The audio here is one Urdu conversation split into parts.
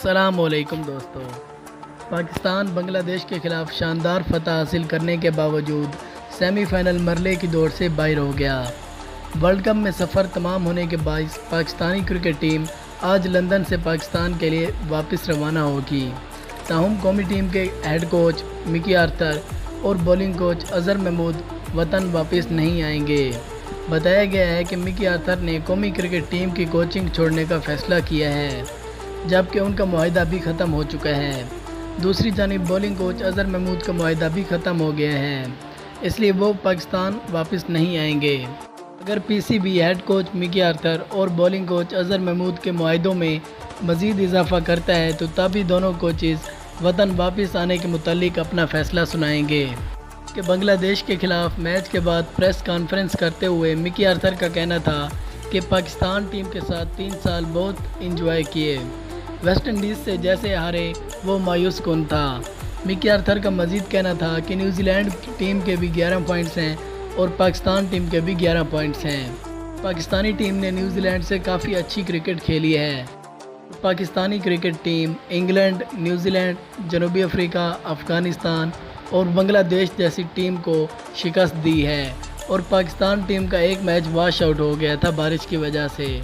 السلام علیکم دوستو۔ پاکستان بنگلہ دیش کے خلاف شاندار فتح حاصل کرنے کے باوجود سیمی فائنل مرحلے کی دوڑ سے باہر ہو گیا۔ ورلڈ کپ میں سفر تمام ہونے کے باعث پاکستانی کرکٹ ٹیم آج لندن سے پاکستان کے لیے واپس روانہ ہوگی۔ تاہم قومی ٹیم کے ہیڈ کوچ مکی آرتھر اور بولنگ کوچ اظہر محمود وطن واپس نہیں آئیں گے۔ بتایا گیا ہے کہ مکی آرتھر نے قومی کرکٹ ٹیم کی کوچنگ چھوڑنے کا فیصلہ کیا ہے، جبکہ ان کا معاہدہ بھی ختم ہو چکا ہے۔ دوسری جانب بولنگ کوچ اظہر محمود کا معاہدہ بھی ختم ہو گیا ہے، اس لیے وہ پاکستان واپس نہیں آئیں گے۔ اگر پی سی بی ہیڈ کوچ مکی آرتھر اور بولنگ کوچ اظہر محمود کے معاہدوں میں مزید اضافہ کرتا ہے تو تبھی دونوں کوچز وطن واپس آنے کے متعلق اپنا فیصلہ سنائیں گے۔ کہ بنگلہ دیش کے خلاف میچ کے بعد پریس کانفرنس کرتے ہوئے مکی آرتھر کا کہنا تھا کہ پاکستان ٹیم کے ساتھ 3 سال بہت انجوائے کیے، ویسٹ انڈیز سے جیسے ہارے وہ مایوس کن تھا۔ مکی آرتھر کا مزید کہنا تھا کہ نیوزی لینڈ ٹیم کے بھی 11 پوائنٹس ہیں اور پاکستان ٹیم کے بھی 11 پوائنٹس ہیں۔ پاکستانی ٹیم نے نیوزی لینڈ سے کافی اچھی کرکٹ کھیلی ہے۔ Pakistani cricket team England, New Zealand, جنوبی افریقہ، افغانستان اور بنگلہ دیش جیسی ٹیم کو شکست دی ہے، اور پاکستان ٹیم کا ایک میچ واش آؤٹ ہو گیا تھا بارش کی وجہ سے۔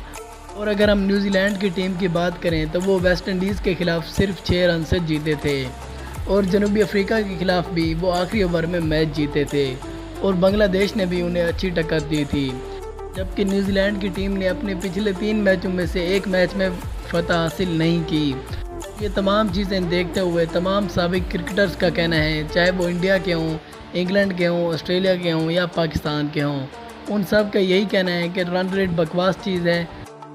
اور اگر ہم نیوزی لینڈ کی ٹیم کی بات کریں تو وہ ویسٹ انڈیز کے خلاف صرف 6 رن سے جیتے تھے، اور جنوبی افریقہ کے خلاف بھی وہ آخری اوور میں میچ جیتے تھے، اور بنگلہ دیش نے بھی انہیں اچھی ٹکر دی تھی، جبکہ نیوزی لینڈ کی ٹیم نے اپنے پچھلے 3 میچوں میں سے ایک میچ میں فتح حاصل نہیں کی۔ یہ تمام چیزیں دیکھتے ہوئے تمام سابق کرکٹرز کا کہنا ہے، چاہے وہ انڈیا کے ہوں، انگلینڈ کے ہوں، آسٹریلیا کے ہوں یا پاکستان کے ہوں، ان سب کا یہی کہنا ہے کہ رن ریٹ بکواس چیز ہے،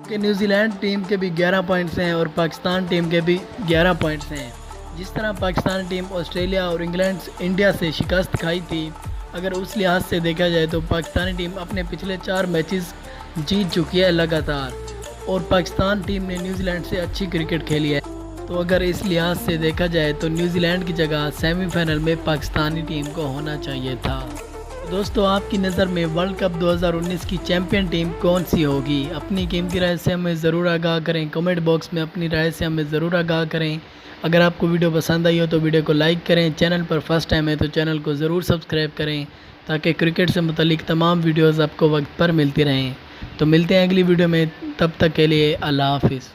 کہ نیوزی لینڈ ٹیم کے بھی 11 پوائنٹس ہیں اور پاکستان ٹیم کے بھی 11 پوائنٹس ہیں۔ جس طرح پاکستان ٹیم آسٹریلیا اور انڈیا سے شکست کھائی تھی، اگر اس لحاظ سے دیکھا جائے تو پاکستانی ٹیم اپنے پچھلے 4 میچز جیت چکی ہے لگاتار، اور پاکستان ٹیم نے نیوزی لینڈ سے اچھی کرکٹ کھیلی ہے۔ تو اگر اس لحاظ سے دیکھا جائے تو نیوزی لینڈ کی جگہ سیمی فائنل میں پاکستانی ٹیم کو ہونا چاہیے تھا۔ دوستو، آپ کی نظر میں ورلڈ کپ 2019 کی چیمپئن ٹیم کون سی ہوگی؟ اپنی قیمتی رائے سے ہمیں ضرور آگاہ کریں، کمنٹ باکس میں اپنی رائے سے ہمیں ضرور آگاہ کریں۔ اگر آپ کو ویڈیو پسند آئی ہو تو ویڈیو کو لائک کریں، چینل پر فرسٹ ٹائم ہے تو چینل کو ضرور سبسکرائب کریں تاکہ کرکٹ سے متعلق تمام ویڈیوز آپ کو وقت پر ملتی رہیں۔ تو ملتے ہیں اگلی ویڈیو میں، تب تک کے لیے اللہ حافظ۔